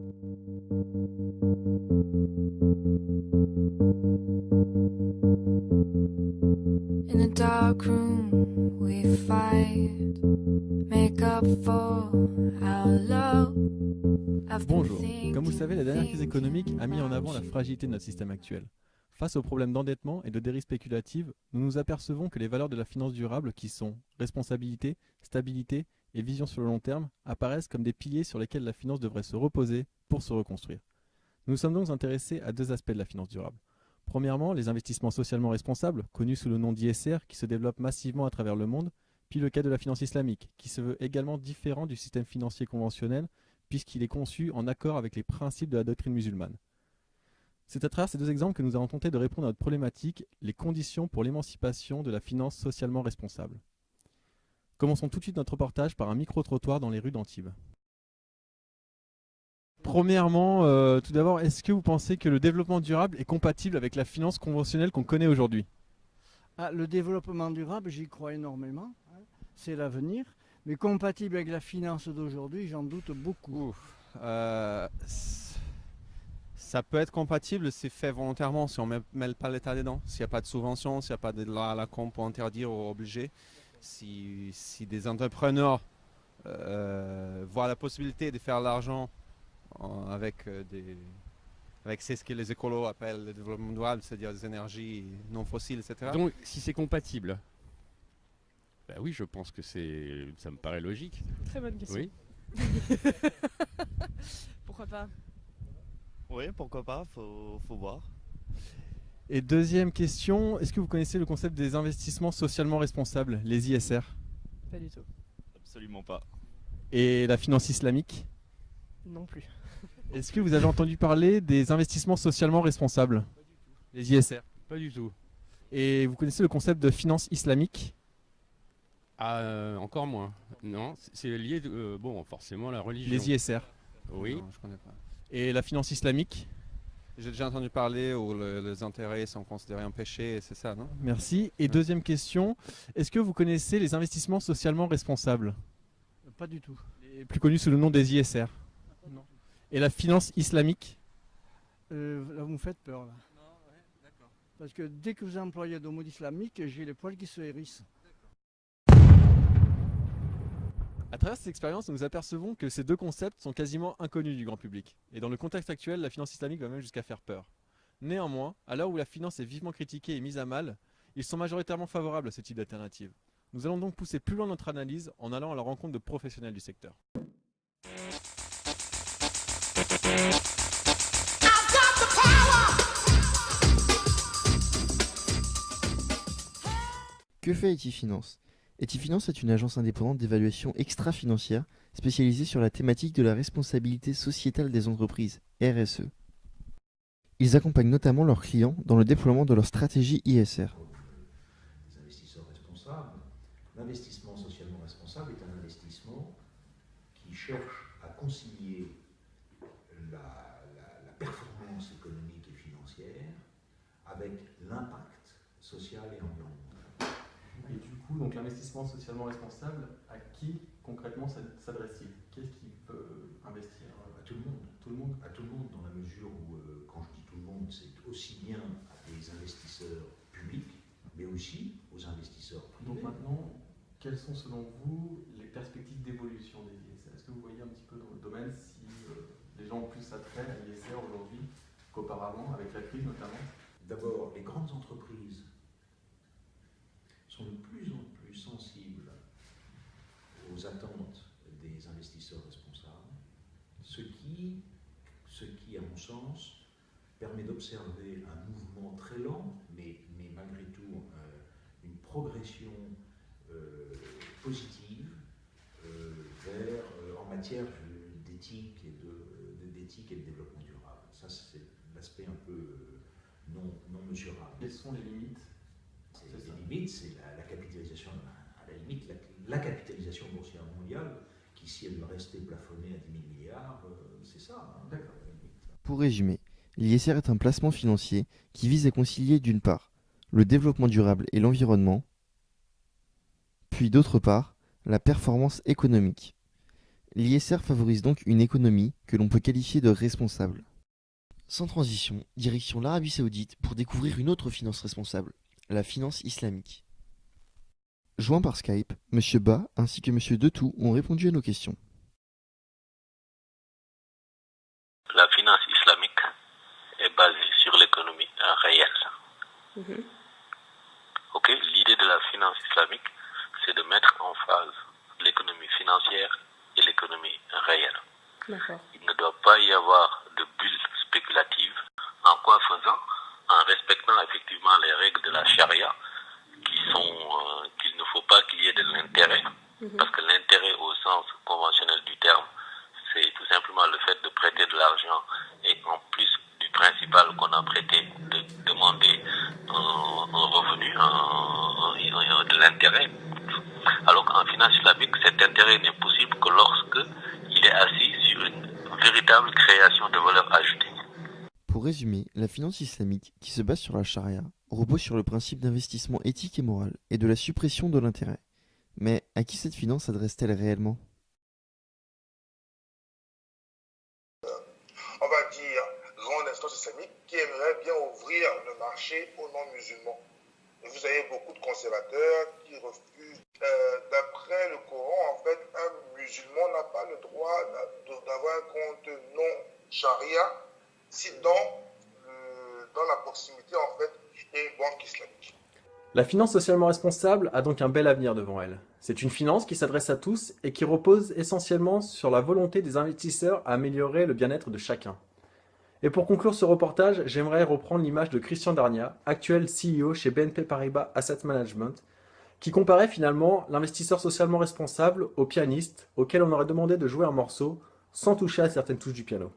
In a dark room we fight, make up for our love. Bonjour. Comme vous le savez, la dernière crise économique a mis en avant la fragilité de notre système actuel. Face aux problèmes d'endettement et de dérive spéculative, nous nous apercevons que les valeurs de la finance durable qui sont responsabilité, stabilité et vision sur le long terme apparaissent comme des piliers sur lesquels la finance devrait se reposer pour se reconstruire. Nous nous sommes donc intéressés à deux aspects de la finance durable. Premièrement, les investissements socialement responsables, connus sous le nom d'ISR, qui se développent massivement à travers le monde, puis le cas de la finance islamique, qui se veut également différent du système financier conventionnel, puisqu'il est conçu en accord avec les principes de la doctrine musulmane. C'est à travers ces deux exemples que nous avons tenté de répondre à notre problématique, les conditions pour l'émancipation de la finance socialement responsable. Commençons tout de suite notre reportage par un micro-trottoir dans les rues d'Antibes. Premièrement, tout d'abord, est-ce que vous pensez que le développement durable est compatible avec la finance conventionnelle qu'on connaît aujourd'hui ? Le développement durable, j'y crois énormément, c'est l'avenir, mais compatible avec la finance d'aujourd'hui, j'en doute beaucoup. Ça peut être compatible, c'est fait volontairement, si on ne mêle pas l'État dedans, s'il n'y a pas de subvention, s'il n'y a pas de loi à la con pour interdire ou obliger, si des entrepreneurs voient la possibilité de faire l'argent avec ce que les écolos appellent le développement durable, c'est-à-dire des énergies non fossiles, etc. Donc, si c'est compatible, bah oui, je pense que ça me paraît logique. Très bonne question. Oui. Pourquoi pas? Oui, pourquoi pas, faut voir. Et deuxième question, est-ce que vous connaissez le concept des investissements socialement responsables, les ISR ? Pas du tout. Absolument pas. Et la finance islamique ? Non plus. Est-ce que vous avez entendu parler des investissements socialement responsables, les ISR ? Pas du tout. Et vous connaissez le concept de finance islamique ? Encore moins. Non, c'est lié, forcément à la religion. Les ISR. Oui. Non, je connais pas. Et la finance islamique ? J'ai déjà entendu parler où les intérêts sont considérés un péché, c'est ça, non ? Merci. Et deuxième question, est-ce que vous connaissez les investissements socialement responsables ? Pas du tout. Les plus connus sous le nom des ISR. Non. Et la finance islamique ? Là, vous me faites peur, là. Parce que dès que vous employez le mot islamique, j'ai les poils qui se hérissent. À travers cette expérience, nous apercevons que ces deux concepts sont quasiment inconnus du grand public. Et dans le contexte actuel, la finance islamique va même jusqu'à faire peur. Néanmoins, à l'heure où la finance est vivement critiquée et mise à mal, ils sont majoritairement favorables à ce type d'alternative. Nous allons donc pousser plus loin notre analyse en allant à la rencontre de professionnels du secteur. Que fait Etifinance ? Etifinance est une agence indépendante d'évaluation extra-financière spécialisée sur la thématique de la responsabilité sociétale des entreprises, RSE. Ils accompagnent notamment leurs clients dans le déploiement de leur stratégie ISR. Les investisseurs responsables. L'investissement socialement responsable est un investissement qui cherche à concilier la performance économique et financière avec l'impact social et environnemental. Et du coup, donc l'investissement socialement responsable, à qui concrètement s'adresse-t-il ? Qu'est-ce qui peut investir ? À tout le monde. Tout le monde ? À tout le monde, dans la mesure où, quand je dis tout le monde, c'est aussi bien à des investisseurs publics, mais aussi aux investisseurs privés. Donc maintenant, quelles sont selon vous les perspectives d'évolution des ISR ? Est-ce que vous voyez un petit peu dans le domaine si les gens ont plus attrait à l'ISR aujourd'hui qu'auparavant, avec la crise notamment ? D'abord, les grandes entreprises sont de plus en plus sensibles aux attentes des investisseurs responsables, ce qui, à mon sens, permet d'observer un mouvement très lent, mais malgré tout une progression positive en matière d'éthique et de développement durable. Ça, c'est l'aspect un peu non mesurable. Quelles sont les limites ? Les limites, c'est la capitalisation, à la limite, la capitalisation boursière mondiale, qui, si elle restait plafonnée à 10 000 milliards, c'est ça. Hein, D'accord. Pour résumer, l'ISR est un placement financier qui vise à concilier d'une part le développement durable et l'environnement, puis d'autre part la performance économique. L'ISR favorise donc une économie que l'on peut qualifier de responsable. Sans transition, direction l'Arabie Saoudite pour découvrir une autre finance responsable, la finance islamique. Joints par Skype, M. Ba ainsi que M. Detou ont répondu à nos questions. La finance islamique est basée sur l'économie réelle. Ok, l'idée de la finance islamique, c'est de mettre en phase l'économie financière et l'économie réelle. Il ne doit pas y avoir de bulle spéculative, en quoi faisant, en respectant effectivement les règles de la charia, qu'il ne faut pas qu'il y ait de l'intérêt, parce que l'intérêt au sens conventionnel du terme, c'est tout simplement le fait de prêter de l'argent et en plus du principal qu'on a prêté, de demander un revenu, de l'intérêt. Alors qu'en finance islamique, cet intérêt n'est possible que lorsque il est assis sur une véritable création de valeur ajoutée. Pour résumer, la finance islamique, qui se base sur la charia, repose sur le principe d'investissement éthique et moral et de la suppression de l'intérêt. Mais à qui cette finance s'adresse-t-elle réellement ? On va dire, grande instance islamique qui aimerait bien ouvrir le marché aux non-musulmans. Et vous avez beaucoup de conservateurs qui refusent. D'après le Coran, en fait, un musulman n'a pas le droit d'avoir un compte non charia si dans la proximité, en fait, il y a une banque islamique. La finance socialement responsable a donc un bel avenir devant elle. C'est une finance qui s'adresse à tous et qui repose essentiellement sur la volonté des investisseurs à améliorer le bien-être de chacun. Et pour conclure ce reportage, j'aimerais reprendre l'image de Christian Darnia, actuel CEO chez BNP Paribas Asset Management, qui comparait finalement l'investisseur socialement responsable au pianiste auquel on aurait demandé de jouer un morceau sans toucher à certaines touches du piano.